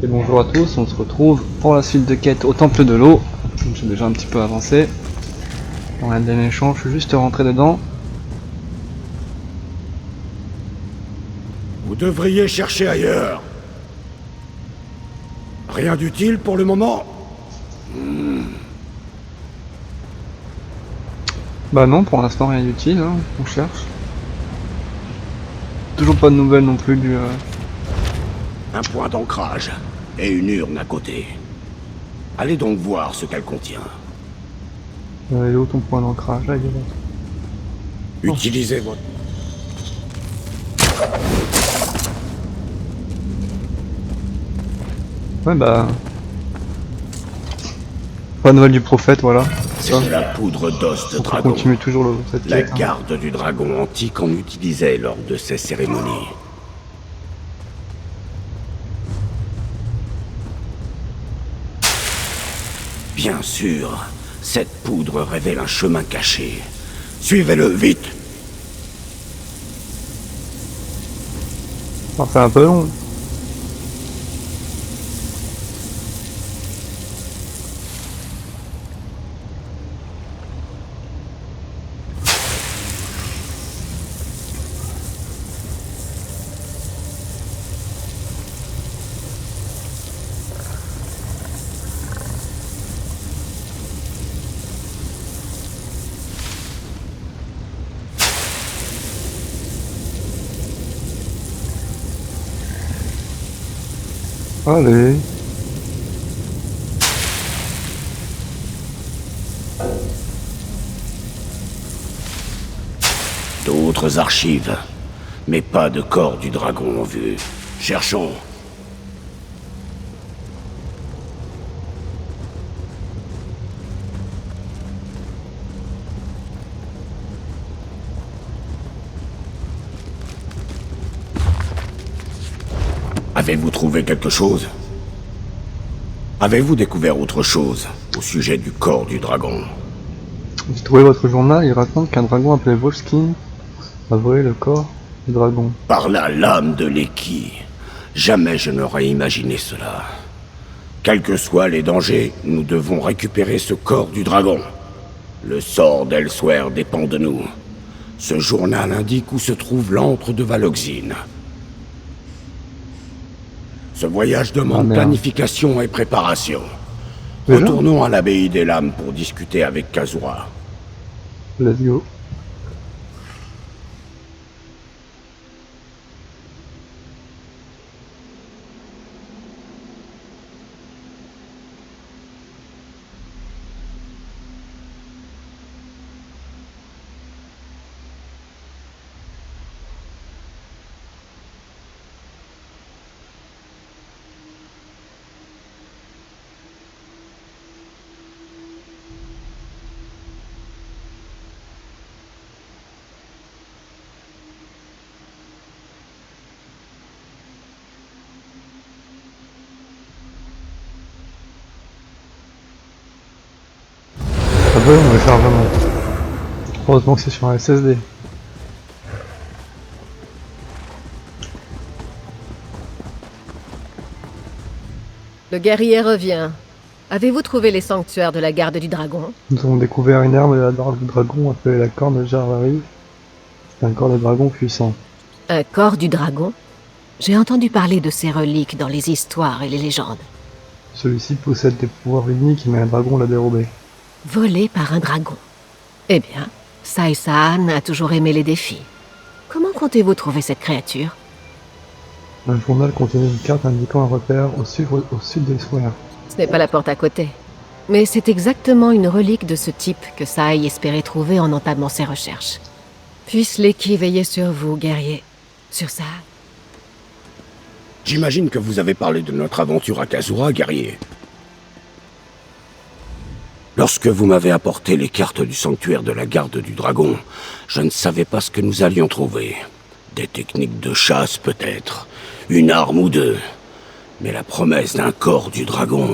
Et bonjour à tous, on se retrouve pour la suite de quête au temple de l'eau. J'ai déjà un petit peu avancé. Dans un dernier échange, je suis juste rentré dedans. Vous devriez chercher ailleurs. Rien d'utile pour le moment? Bah non, pour l'instant rien d'utile, hein. On cherche. Toujours pas de nouvelles non plus du... Un point d'ancrage et une urne à côté. Allez donc voir ce qu'elle contient. il est où ton point d'ancrage? Là, il est là. Utilisez votre... Ouais bah... Pas de nouvelles du prophète, voilà. C'est de la poudre d'os de On dragon. continue toujours cette La quête. Hein. garde du dragon antique en utilisait lors de ces cérémonies. Bien sûr, cette poudre révèle un chemin caché. Suivez-le, vite! Alors, c'est un peu long. Allez. D'autres archives, mais pas de corps du dragon en vue. Cherchons. Avez-vous trouvé quelque chose? Avez-vous découvert autre chose au sujet du corps du dragon? J'ai trouvé votre journal, il raconte qu'un dragon appelé Volskin a volé le corps du dragon. Par la lame de l'Eki. Jamais je n'aurais imaginé cela. Quels que soient les dangers, nous devons récupérer ce corps du dragon. Le sort d'Elsewhere dépend de nous. Ce journal indique où se trouve l'antre de Valoxine. Ce voyage demande planification et préparation. Retournons à l'abbaye des lames pour discuter avec Kazura. Let's go. Ah bah on va faire vraiment. Heureusement que c'est sur un SSD. Le guerrier revient. Avez-vous trouvé les sanctuaires de la garde du dragon? Nous avons découvert une arme de la garde du dragon appelée la corne de Jarvari. C'est un corps de dragon puissant. Un corps du dragon? J'ai entendu parler de ces reliques dans les histoires et les légendes. Celui-ci possède des pouvoirs uniques mais un dragon l'a dérobé. Volé par un dragon. Eh bien, Sai-san a toujours aimé les défis. Comment comptez-vous trouver cette créature? Un journal contenait une carte indiquant un repère au sud d'Elsewhere. Ce n'est pas la porte à côté. Mais c'est exactement une relique de ce type que Sai espérait trouver en entamant ses recherches. Puisse l'Eki veiller sur vous, guerrier. Sur ça. J'imagine que vous avez parlé de notre aventure à Kazura, guerrier. Lorsque vous m'avez apporté les cartes du sanctuaire de la garde du dragon, je ne savais pas ce que nous allions trouver. Des techniques de chasse peut-être, une arme ou deux. Mais la promesse d'un corps du dragon,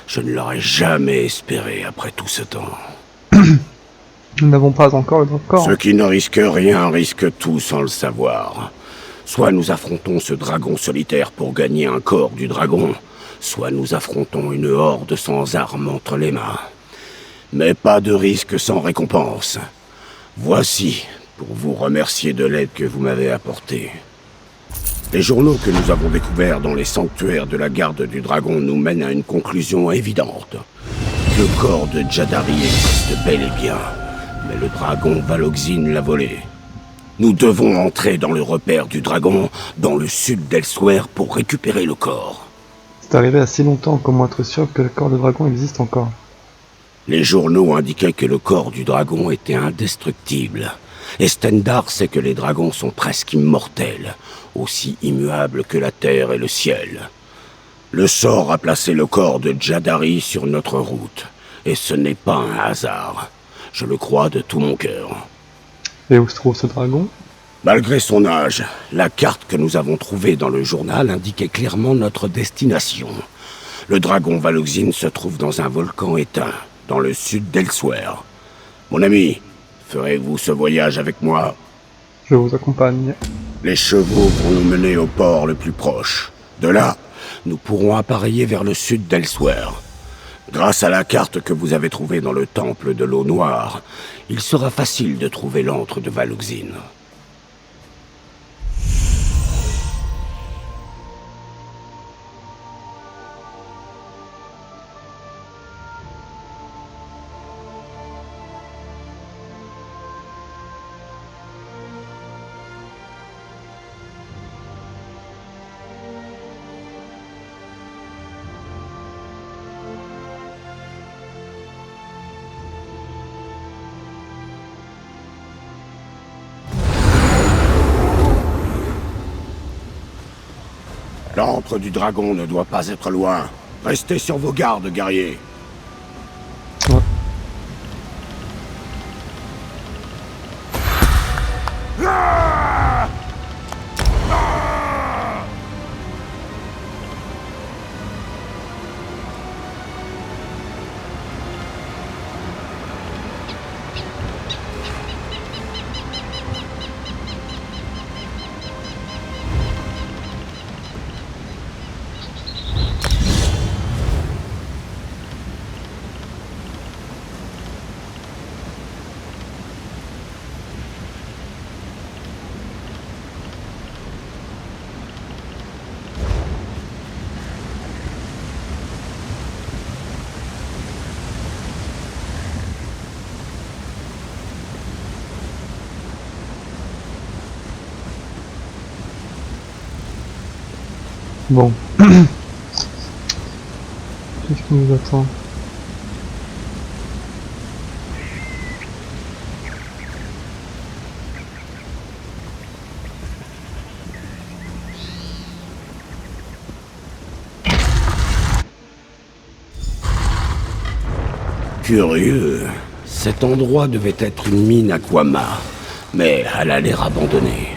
je ne l'aurais jamais espéré après tout ce temps. Nous n'avons pas encore le corps. Ceux qui ne risquent rien risquent tout sans le savoir. Soit nous affrontons ce dragon solitaire pour gagner un corps du dragon, soit nous affrontons une horde sans armes entre les mains. Mais pas de risque sans récompense. Voici, pour vous remercier de l'aide que vous m'avez apportée. Les journaux que nous avons découverts dans les sanctuaires de la garde du dragon nous mènent à une conclusion évidente. Le corps de Jadari existe bel et bien, mais le dragon Valoxine l'a volé. Nous devons entrer dans le repère du dragon, dans le sud d'Elsewhere, pour récupérer le corps. C'est arrivé assez longtemps, comment être sûr que le corps de dragon existe encore? Les journaux indiquaient que le corps du dragon était indestructible. Et Stendarr sait que les dragons sont presque immortels, aussi immuables que la terre et le ciel. Le sort a placé le corps de Jadari sur notre route, et ce n'est pas un hasard. Je le crois de tout mon cœur. Et où se trouve ce dragon? Malgré son âge, la carte que nous avons trouvée dans le journal indiquait clairement notre destination. Le dragon Valoxine se trouve dans un volcan éteint, dans le sud d'Elsewhere. Mon ami, ferez-vous ce voyage avec moi? Je vous accompagne. Les chevaux vont nous mener au port le plus proche. De là, nous pourrons appareiller vers le sud d'Elsewhere. Grâce à la carte que vous avez trouvée dans le temple de l'eau noire, il sera facile de trouver l'antre de Valoxine. L'antre du dragon ne doit pas être loin. Restez sur vos gardes, guerriers. Ouais. Bon. Qu'est-ce qui nous attend? Curieux. Cet endroit devait être une mine à Kwama, mais elle a l'air abandonnée.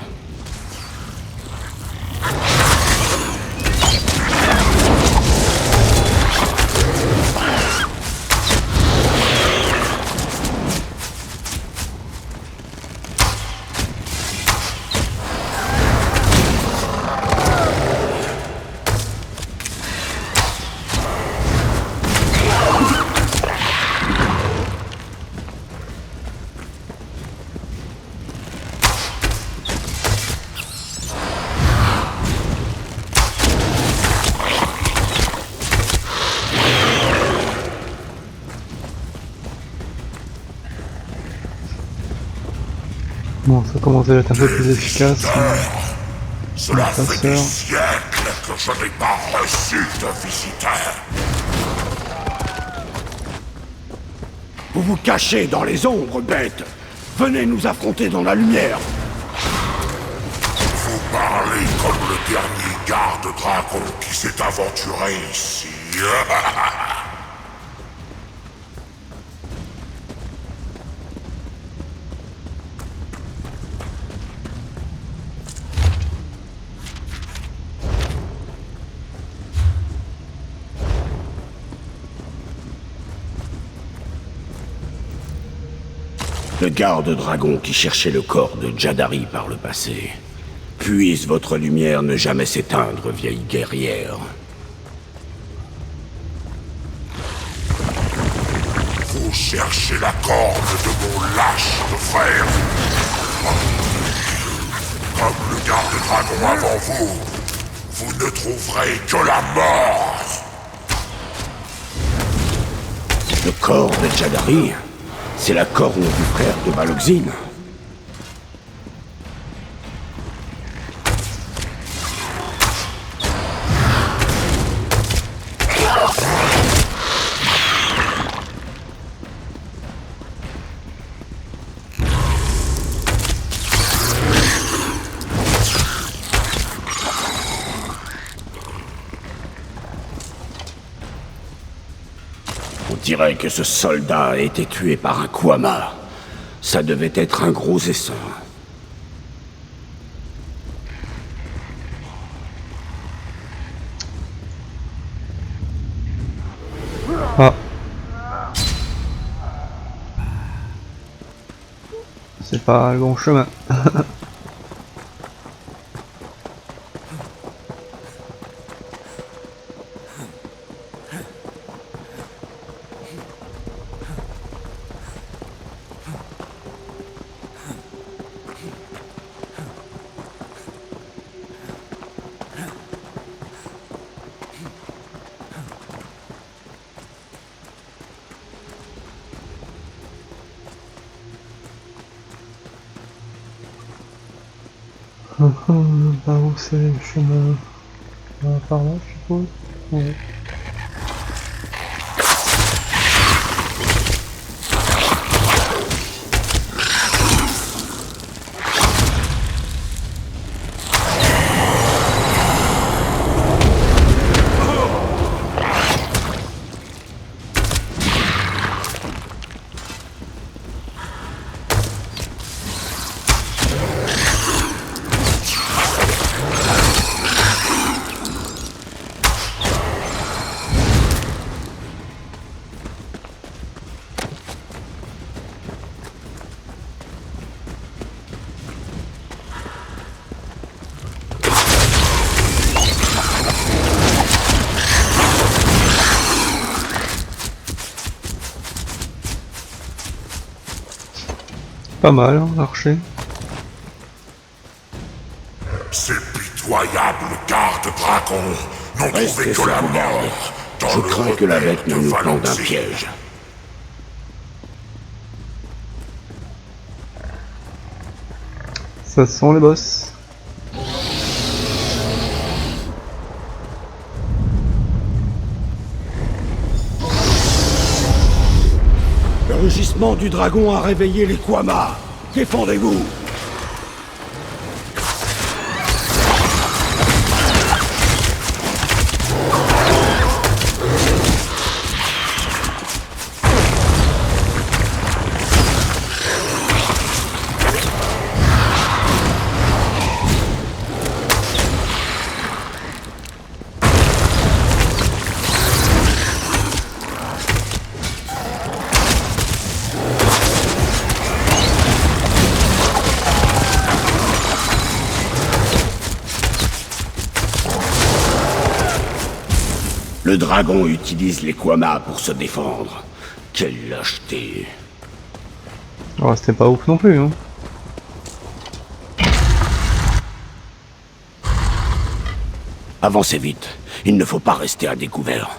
Bon, ça commence à être un peu plus efficace. Cela fait des Passeur. siècles que je n'ai pas reçu de visiteurs. Vous vous cachez dans les ombres, bête. Venez nous affronter dans la lumière. Vous parlez comme le dernier garde-dragon qui s'est aventuré ici. Le garde-dragon qui cherchait le corps de Jadari par le passé. Puisse votre lumière ne jamais s'éteindre, vieille guerrière. plutôt chercher la corne de mon lâche de frère. Comme le garde-dragon avant vous, vous ne trouverez que la mort. Le corps de Jadari, c'est la corne du frère de Baloxine. On dirait que ce soldat a été tué par un Kwama. Ça devait être un gros essaim. Ah. C'est pas le bon chemin. Par où c'est le chemin? Par là, je suppose. Ouais. Pas mal, hein, l'archer. Ces pitoyables gardes-dragons n'ont trouvé Restez que sur la vos gardes. mort dans Je le crains que la bête ne repère de nous plante un Valentine. piège. Ça sent les boss. Le rugissement du dragon a réveillé les Kwama. Défendez-vous! Le dragon utilise les Kwama pour se défendre. Quelle lâcheté! Oh, c'était pas ouf non plus, hein. Avancez vite. Il ne faut pas rester à découvert.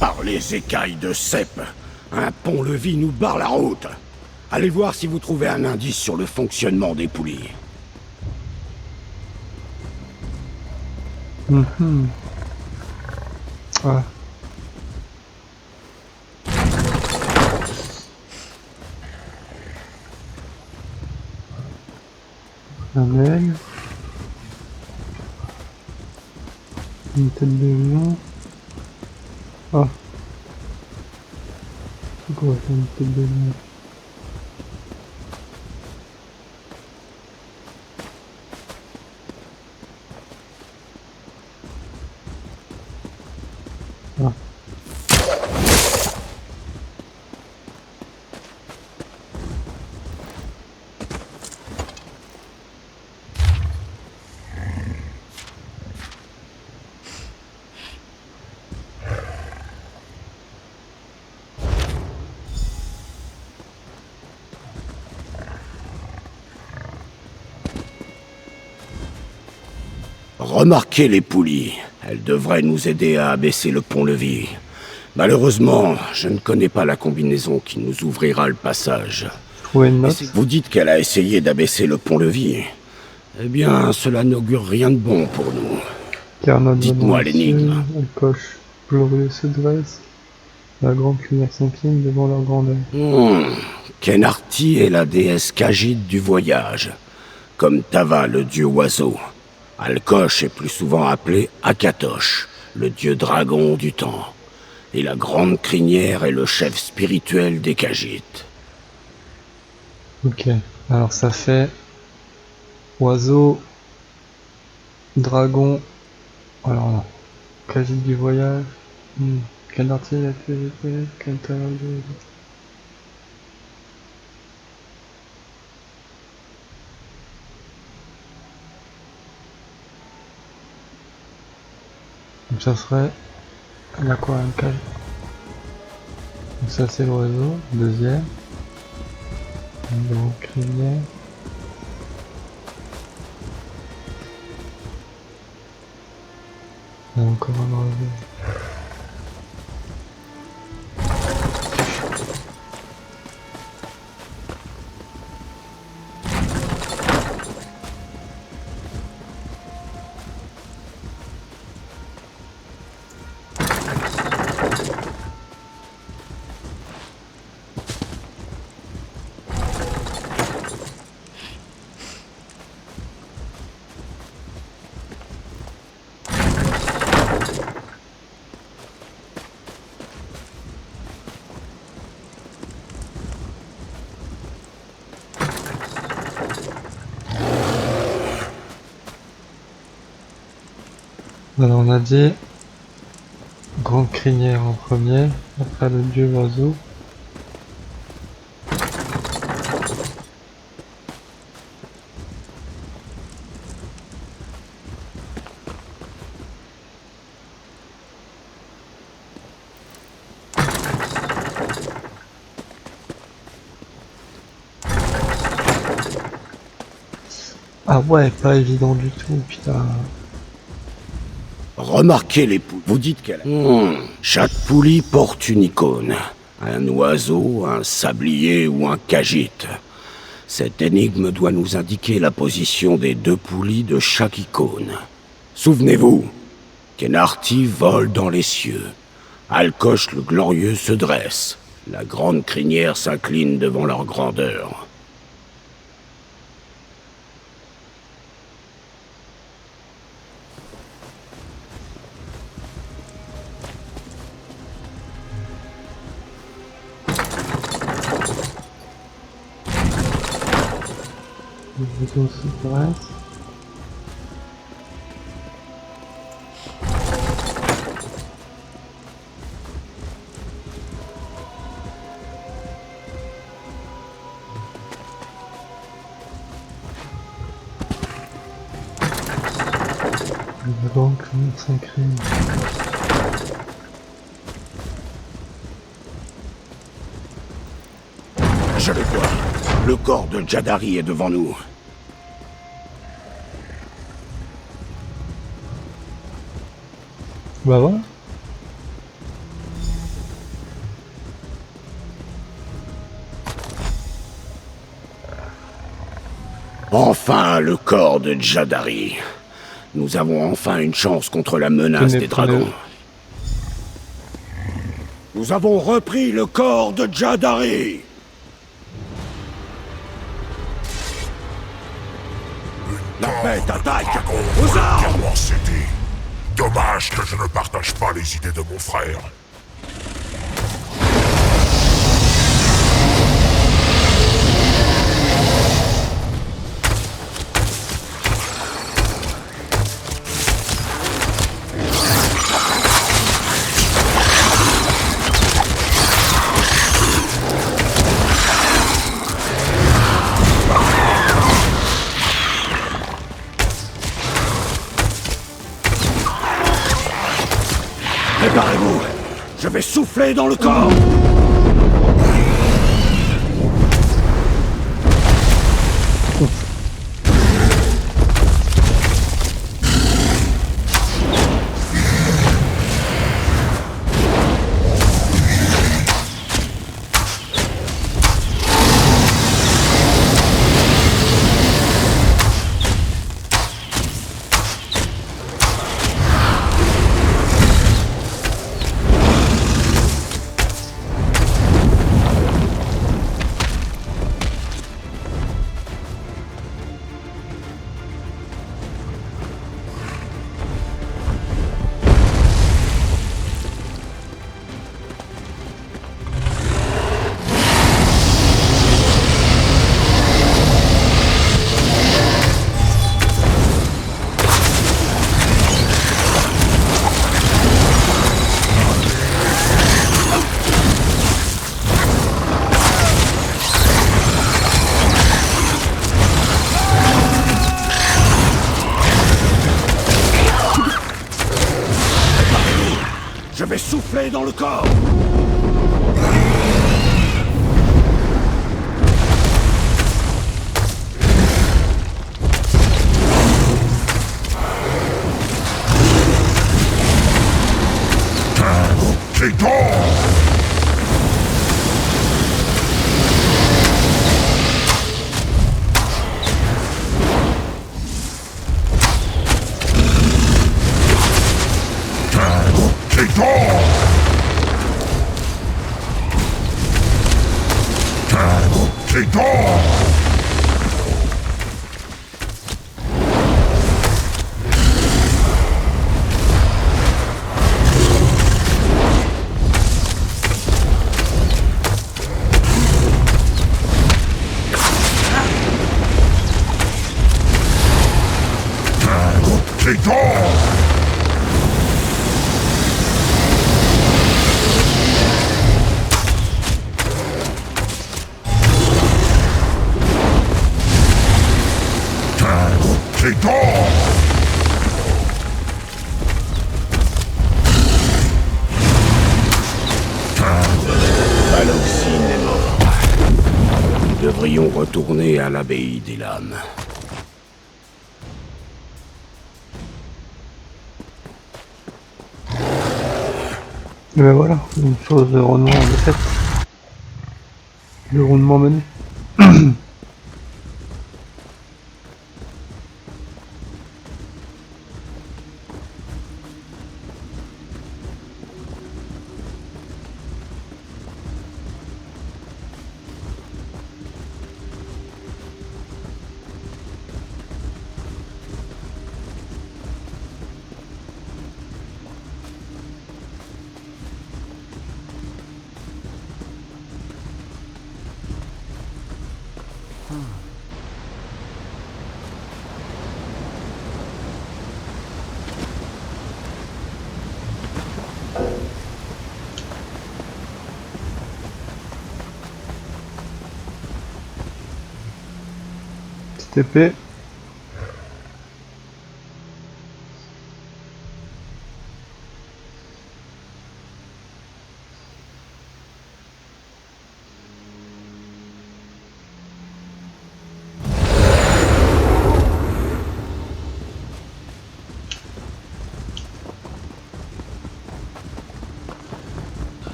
Par les écailles de cèpe, un pont-levis nous barre la route. Allez voir si vous trouvez un indice sur le fonctionnement des poulies. Ah. Un aigle. Une tête de lion. Ah. C'est quoi ça, une tête de lion? Ah. Remarquez les poulies. Elles devraient nous aider à abaisser le pont-levis. Malheureusement, je ne connais pas la combinaison qui nous ouvrira le passage. Trouver une Mais note. si vous dites qu'elle a essayé d'abaisser le pont-levis, eh bien, cela n'augure rien de bon pour nous. Carnot Dites-moi l'énigme. Elle coche. Glorieux se dresse. La grande lumière s'incline devant leur grandeur. Kenarty est la déesse Khajiit du voyage, comme Tava, le dieu oiseau. Alkosh est plus souvent appelé Akatosh, le dieu dragon du temps. Et la grande crinière est le chef spirituel des Khajiit. Ok, alors ça fait oiseau, dragon, alors là, Khajiit du voyage, Kenarty la TVP, Kentaro de... Donc ça serait l'aquarium Khajiit. Donc ça c'est l'oiseau, deuxième. Donc crinière. Il y a encore un oiseau. Alors on a dit grande crinière en premier, après le dieu oiseau. Ah ouais, pas évident du tout, putain. Remarquez les poulies. Vous dites qu'elle a... Chaque poulie porte une icône. Un oiseau, un sablier ou un Khajiit. Cette énigme doit nous indiquer la position des deux poulies de chaque icône. Souvenez-vous, Kenarty vole dans les cieux. Alkosh le glorieux se dresse. La grande crinière s'incline devant leur grandeur. Le oiseau se dresse. La grande crinière s'incline. Je le vois. Le corps de Jadari est devant nous. Bah voilà. Enfin, le corps de Jadari. Nous avons enfin une chance contre la menace Tenez, des dragons. prenez. Nous avons repris le corps de Jadari. La bête attaque. Aux armes. Entièrement cédé. Dommage que je ne partage pas les idées de mon frère. Préparez-vous. Je vais souffler dans le corps. Je vais souffler dans le corps. Valoxine est mort. Nous devrions retourner à l'abbaye des lames. Et ben voilà, une chose de rondement de fait. Le rondement mené. Petite épée.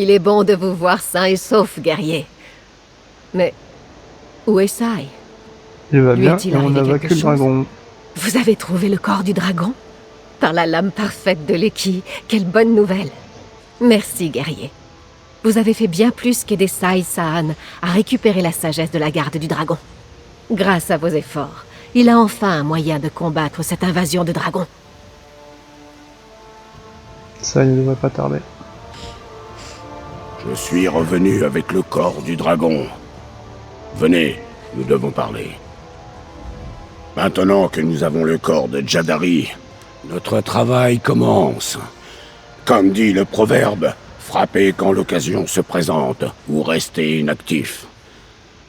Il est bon de vous voir sain et sauf, guerrier. Mais où est Sai? Il va Lui bien est-il et on arrivé a quelque vaincu le chose dragon. Vous avez trouvé le corps du dragon? Par la lame parfaite de Leki, quelle bonne nouvelle! Merci, guerrier. Vous avez fait bien plus qu'aider Sai Saan à récupérer la sagesse de la garde du dragon. Grâce à vos efforts, il a enfin un moyen de combattre cette invasion de dragons. Ça ne devrait pas tarder. Je suis revenu avec le corps du dragon. Venez, nous devons parler. Maintenant que nous avons le corps de Jadari, notre travail commence. Comme dit le proverbe, frappez quand l'occasion se présente, ou restez inactif.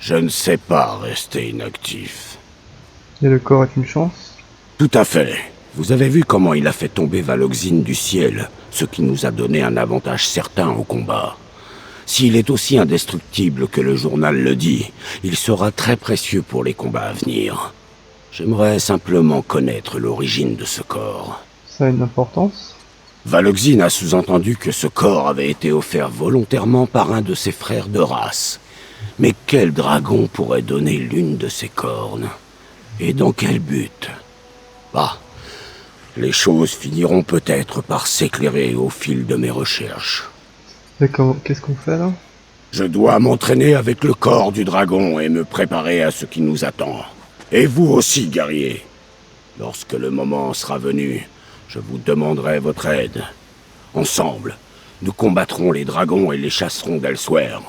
Je ne sais pas rester inactif. Et le corps est une chance. Tout à fait. Vous avez vu comment il a fait tomber Valoxine du ciel, ce qui nous a donné un avantage certain au combat. S'il est aussi indestructible que le journal le dit, il sera très précieux pour les combats à venir. J'aimerais simplement connaître l'origine de ce corps. Ça a une importance. Valoxine a sous-entendu que ce corps avait été offert volontairement par un de ses frères de race. Mais quel dragon pourrait donner l'une de ses cornes? Et dans quel but? Bah, les choses finiront peut-être par s'éclairer au fil de mes recherches. Et qu'est-ce qu'on fait là? Je dois m'entraîner avec le corps du dragon et me préparer à ce qui nous attend. Et vous aussi, guerrier. Lorsque le moment sera venu, je vous demanderai votre aide. Ensemble, nous combattrons les dragons et les chasserons d'Elsewhere.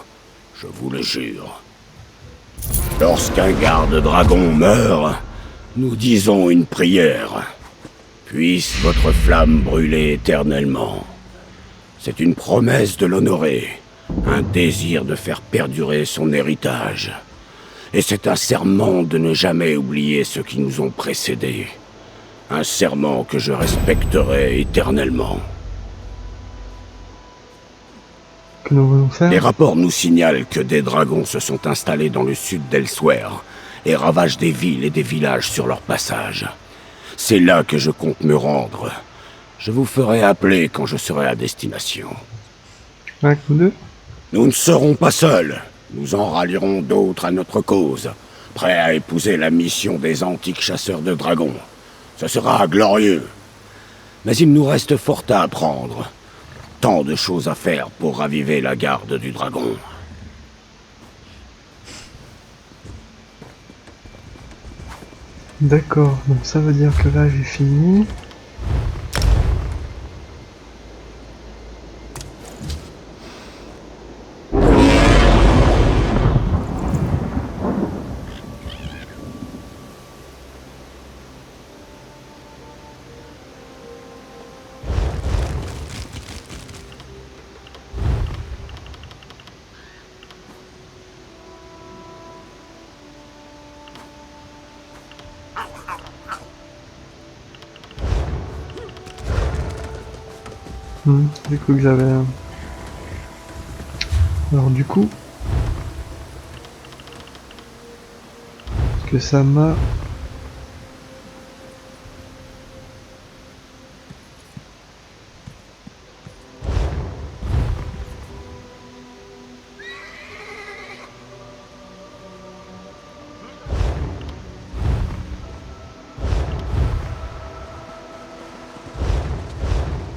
Je vous le jure. Lorsqu'un garde-dragon meurt, nous disons une prière. Puisse votre flamme brûler éternellement. C'est une promesse de l'honorer, un désir de faire perdurer son héritage. Et c'est un serment de ne jamais oublier ceux qui nous ont précédés. Un serment que je respecterai éternellement. que nous voulons faire? Les rapports nous signalent que des dragons se sont installés dans le sud d'Elsewhere et ravagent des villes et des villages sur leur passage. C'est là que je compte me rendre. Je vous ferai appeler quand je serai à destination. Un coup deux. Nous ne serons pas seuls. Nous en rallierons d'autres à notre cause, prêts à épouser la mission des antiques chasseurs de dragons. Ce sera glorieux. Mais il nous reste fort à apprendre. Tant de choses à faire pour raviver la garde du dragon. D'accord, donc ça veut dire que là j'ai fini. J'ai cru que j'avais... Alors du coup... Est-ce que ça m'a...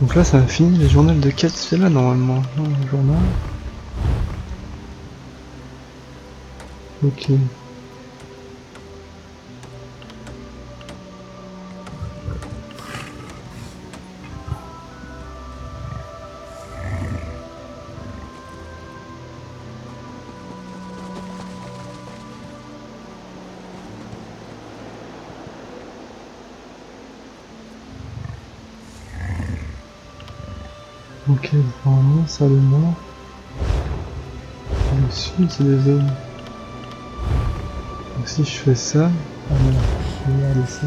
Donc là ça m'a fini les journaux de quête, c'est là normalement, non, le journal. Ok. Ok, normalement ça le nord. Le sud c'est des zones. Donc si je fais ça, ah non, je vais regarder ça.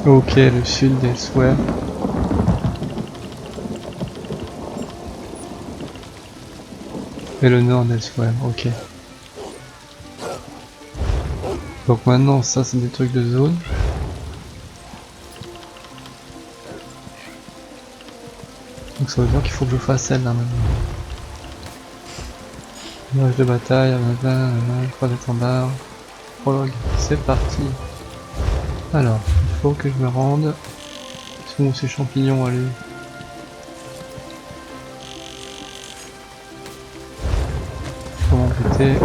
Ok, le sud d'Elsewhere. Et le nord d'Elsewhere, ok. Donc maintenant, ça c'est des trucs de zone. Donc ça veut dire qu'il faut que je fasse celle là maintenant. Image de bataille, croix d'étendard, prologue, c'est parti. Alors, il faut que je me rende. Où sont ces champignons, allez. Faut m'embêter.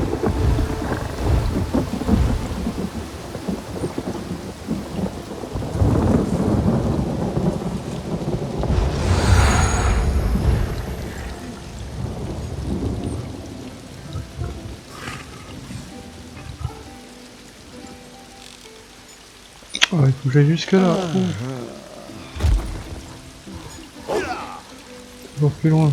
Oh, il faut que j'aille jusque là. Toujours plus loin.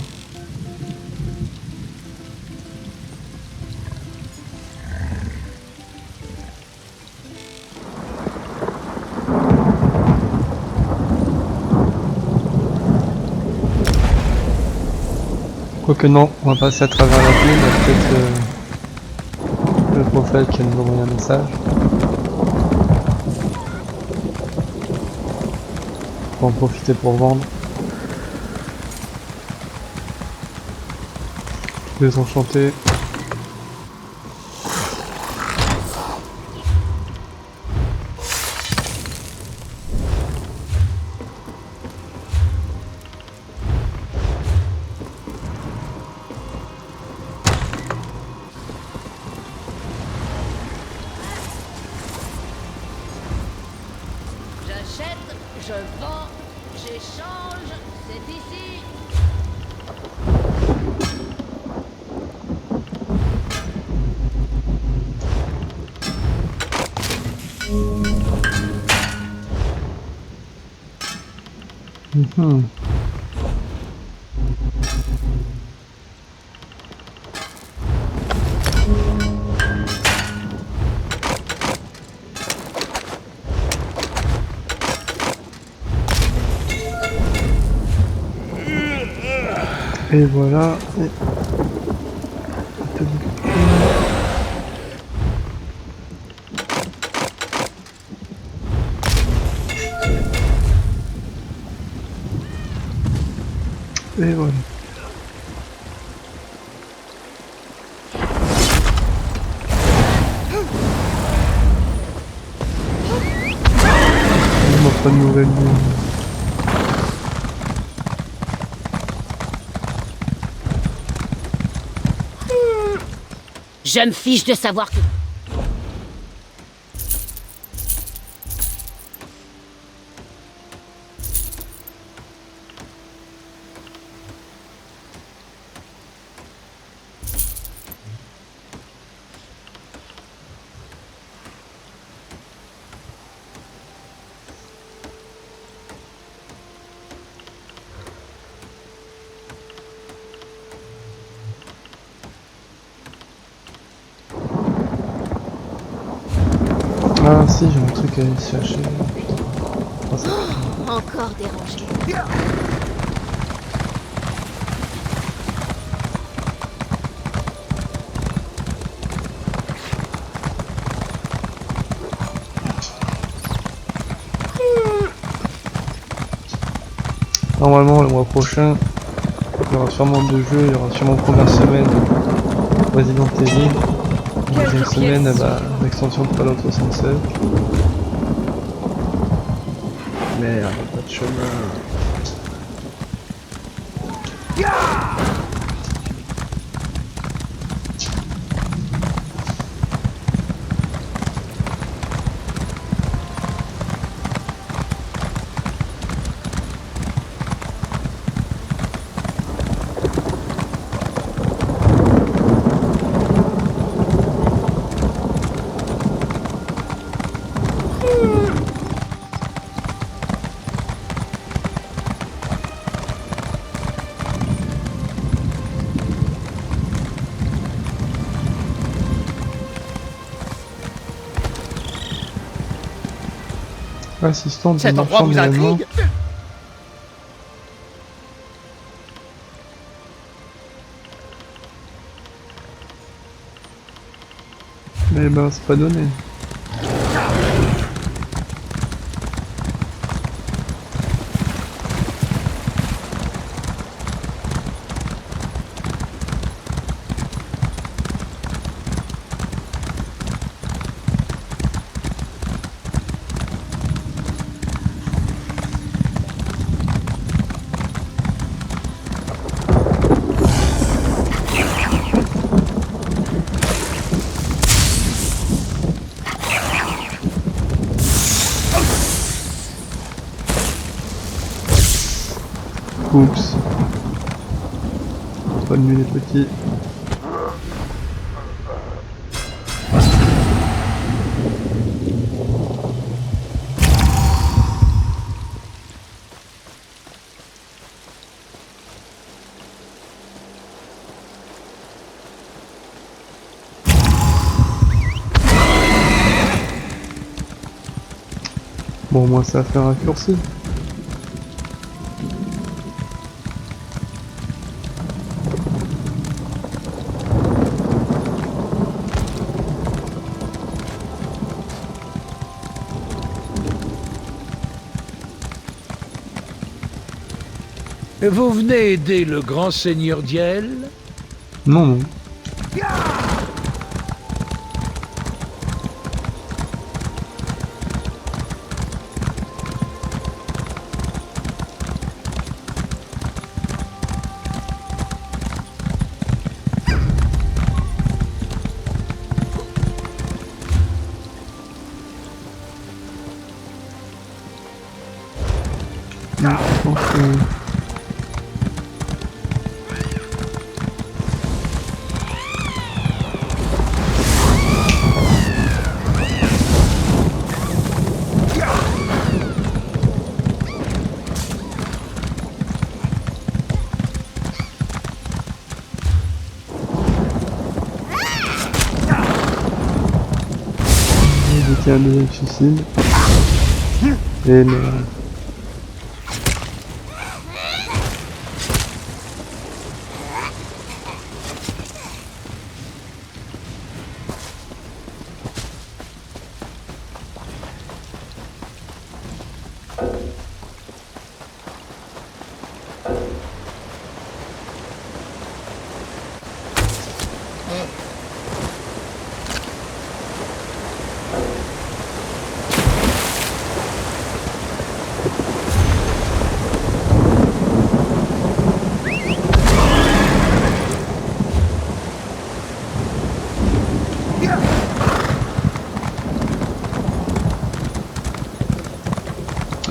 Quoique non, on va passer à travers la ville, il y a peut-être le prophète qui va nous envoyer un message. On va en profiter pour vendre. Désenchanté. J'achète, je vends, j'échange, c'est ici. Mhm. Et voilà. Et... Et voilà. On n'a pas de nouvelles. Je me fiche de savoir que... Ah si, j'ai un truc à aller chercher. Putain. Ah, ça... Encore dérangé. Normalement, le mois prochain, il y aura sûrement 2 jeux. Il y aura sûrement première semaine Resident Evil. Deuxième semaine, bah, l'extension de Fallout 76. Merde, pas de chemin. Assistant de Cet endroit marchand vous d'événements. intrigue? Mais ben, c'est pas donné. Oups. Bonne nuit les petits. Bon, moi ça va faire un raccourci. Vous venez aider le grand seigneur Diel? Non, non. Non, je pense que... éviter un deuxième suicide. Et merde.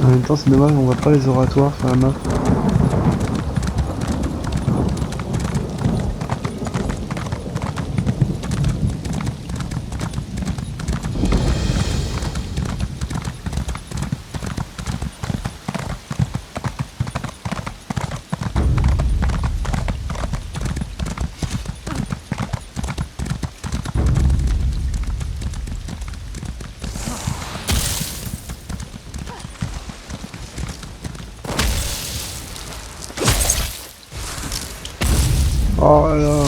En même temps, c'est dommage, on voit pas les oratoires sur la map. Oh là là.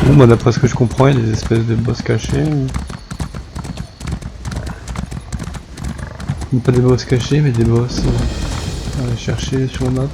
Bon bah d'après ce que je comprends, il y a des espèces de boss cachés. Ou pas des boss cachés mais des boss à aller chercher sur la map.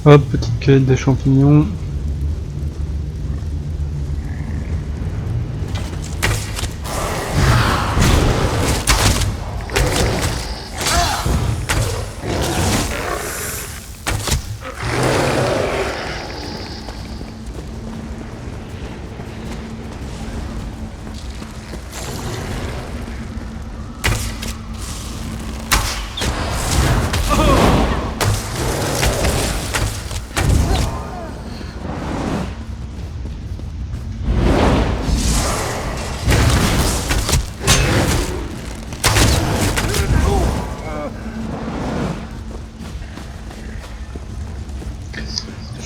Hop, petite cueillette de champignons.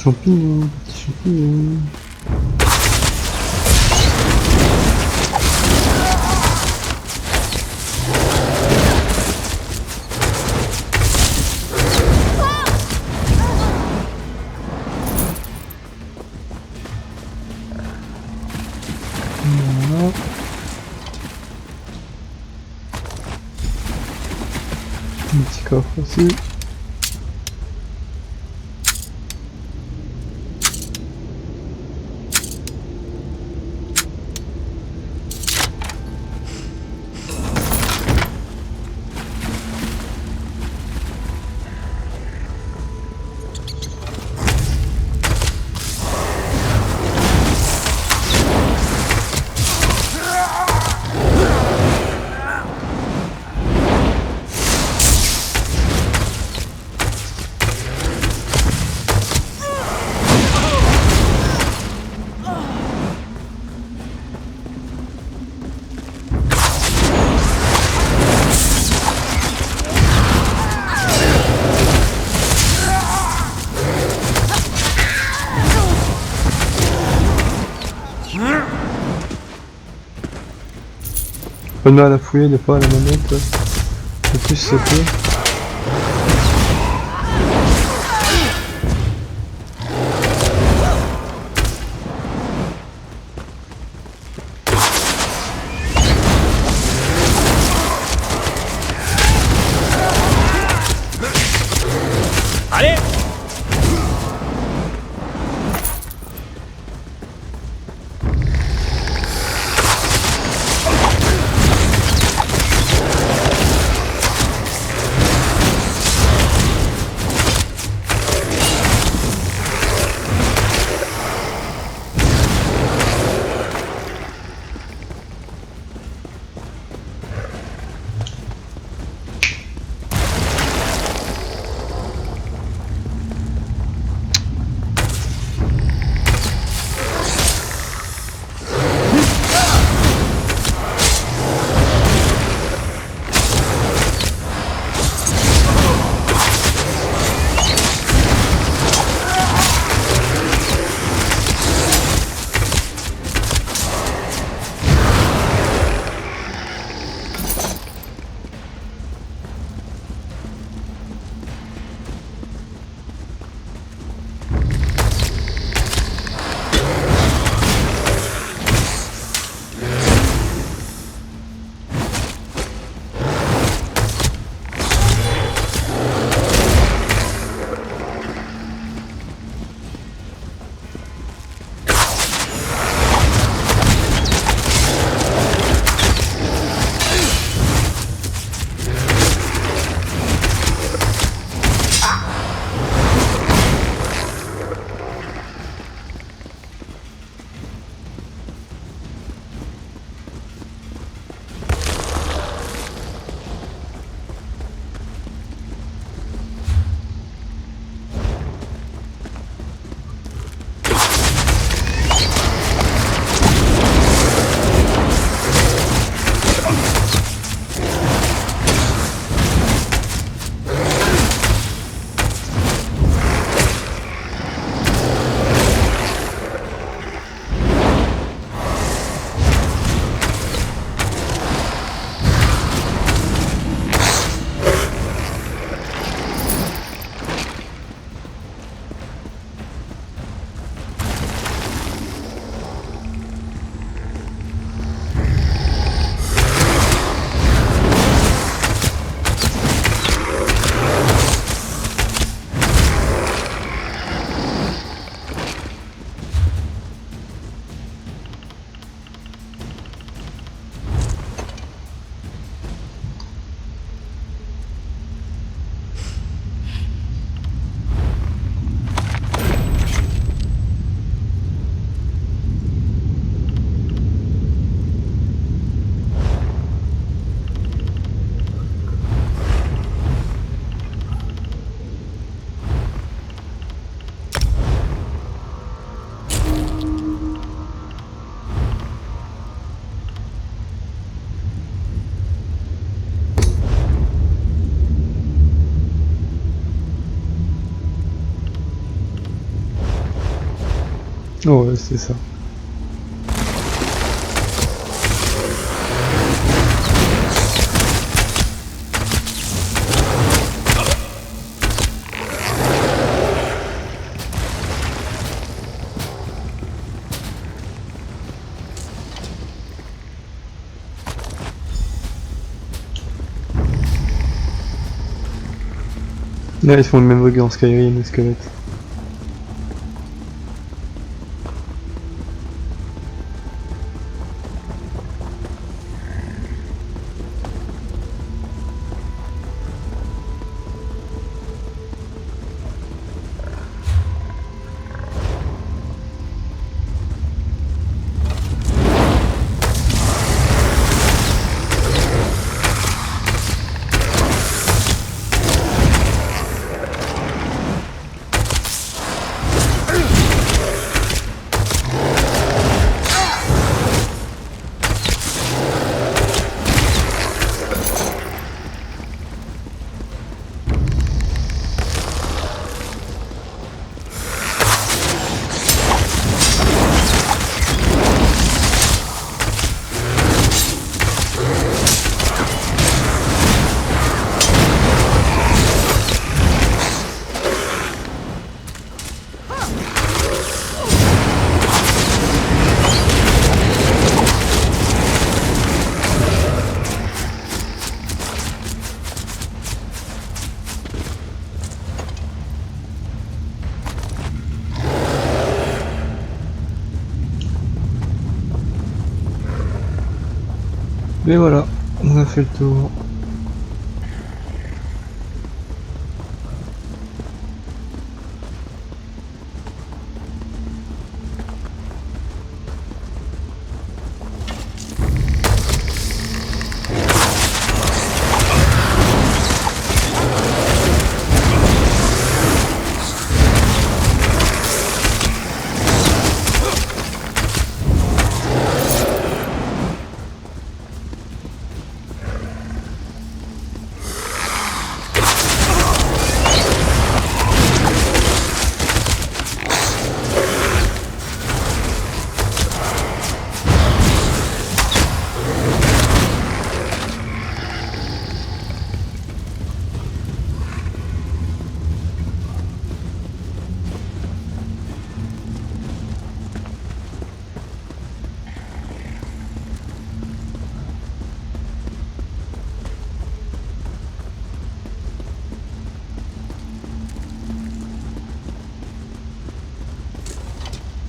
Champignon, petit champignon. Voilà. Un petit coffre aussi. Pas de mal à fouiller des fois à la manette. Le plus sauter. Allez! Oh ouais, c'est ça. Là, ils font le même bug en Skyrim, les squelettes. Mais voilà, on a fait le tour.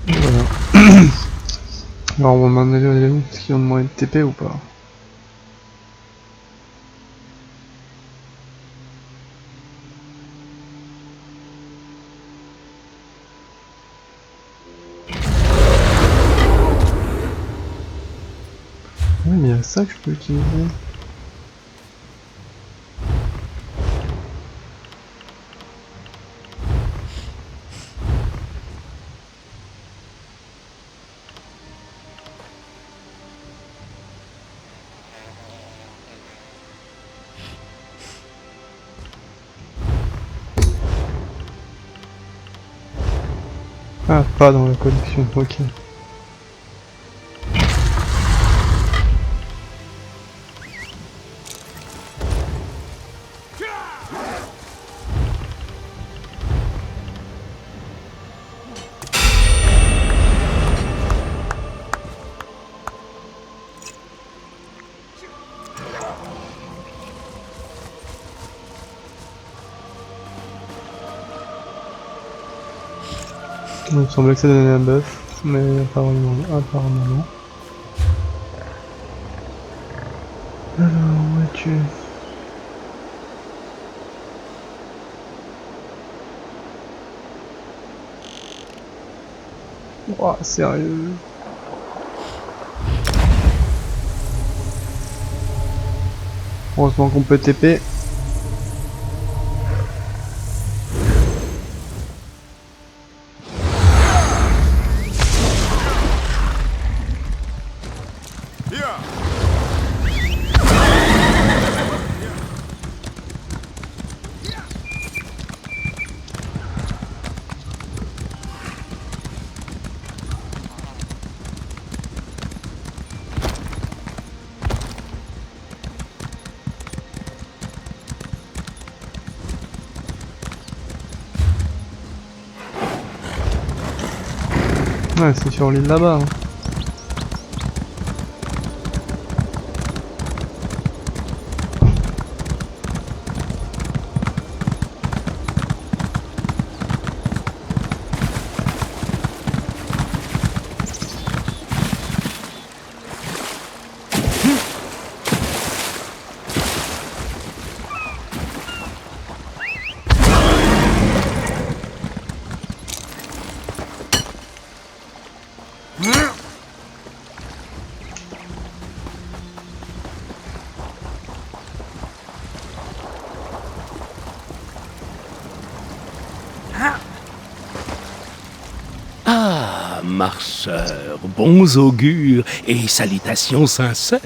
Voilà. Alors on va demander aux éléments est-ce qu'ils ont demandé de TP ou pas. Ouais mais il y a ça que je peux utiliser. Ah, pas dans la collection, ok. Il me semblait que ça donnait un buff, mais apparemment non. Alors, où es-tu? Ouah, sérieux? Heureusement qu'on peut TP. Ouais, c'est sur l'île là-bas. Hein. Ah, marcheur, bons augures et salutations sincères.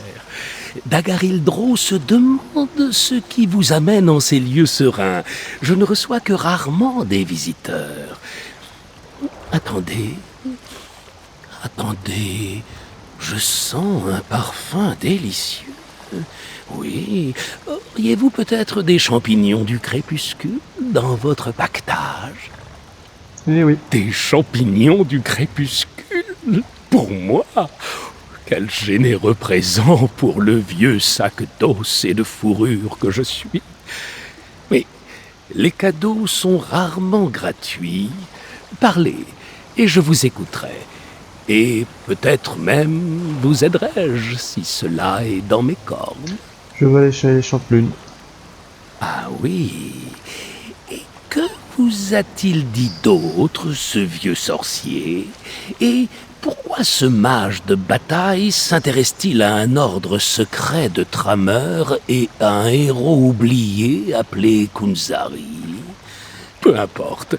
Dagarildro se demande ce qui vous amène en ces lieux sereins. Je ne reçois que rarement des visiteurs. Attendez, attendez, je sens un parfum délicieux. Oui, auriez-vous peut-être des champignons du crépuscule dans votre pactage? Eh oui. Des champignons du crépuscule? Pour moi? Quel généreux présent pour le vieux sac d'os et de fourrure que je suis. Mais les cadeaux sont rarement gratuits. Parlez, et je vous écouterai. Et peut-être même vous aiderai-je, si cela est dans mes cordes. Je vais aller chez les Champlunes. Ah oui. Et que vous a-t-il dit d'autre, ce vieux sorcier? Et pourquoi ce mage de bataille s'intéresse-t-il à un ordre secret de trameurs et à un héros oublié appelé Kunzari? Peu importe.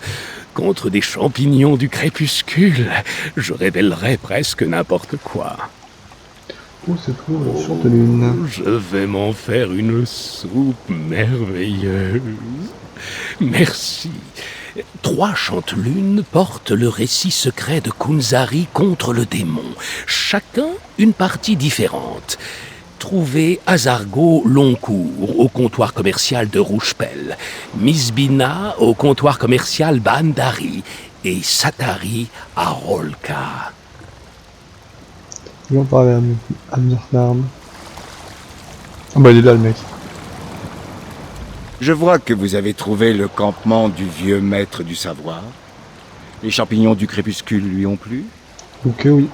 Contre des champignons du crépuscule, je révélerai presque n'importe quoi. Où se trouve la Chantelune? Je vais m'en faire une soupe merveilleuse. Merci. 3 chantelunes portent le récit secret de Kunzari contre le démon. Chacun une partie différente. Trouvez Azargo Longcourt au comptoir commercial de Rouchepelle, Misbina au comptoir commercial Bandari et Satari à Rolka. Je vais en parler à Mirnarm. Ah bah il est là le mec. Je vois que vous avez trouvé le campement du vieux maître du savoir. Les champignons du crépuscule lui ont plu. Ok oui.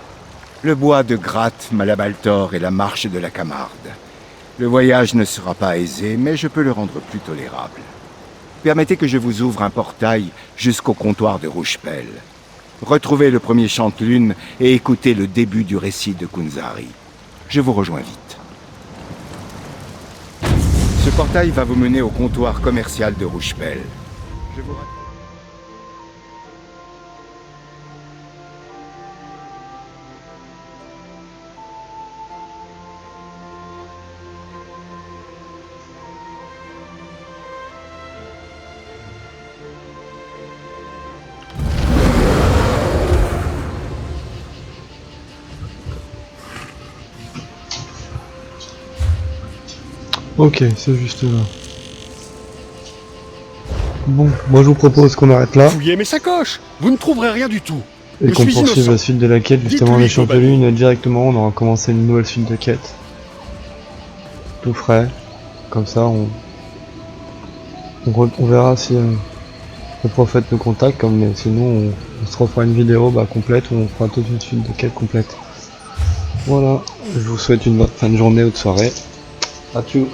Le bois de Gratte, Malabaltor et la marche de la Camarde. Le voyage ne sera pas aisé, mais je peux le rendre plus tolérable. Permettez que je vous ouvre un portail jusqu'au comptoir de Rouchepelle. Retrouvez le premier Chantelune et écoutez le début du récit de Kunzari. Je vous rejoins vite. Ce portail va vous mener au comptoir commercial de Rouchepelle. Je vous... Ok, c'est juste là. Bon, moi je vous propose qu'on arrête là Fouillez mes sacoches. Vous ne trouverez rien du tout. et Je qu'on suis poursuive innocent. la suite de la quête, justement Dites-lui, les Chantelunes, et directement on aura commencé une nouvelle suite de quête. Tout frais. Comme ça on verra si le prophète nous contacte, comme sinon on se refera une vidéo complète où on fera toute une suite de quêtes complète. Voilà, je vous souhaite une bonne fin de journée ou de soirée. À plus.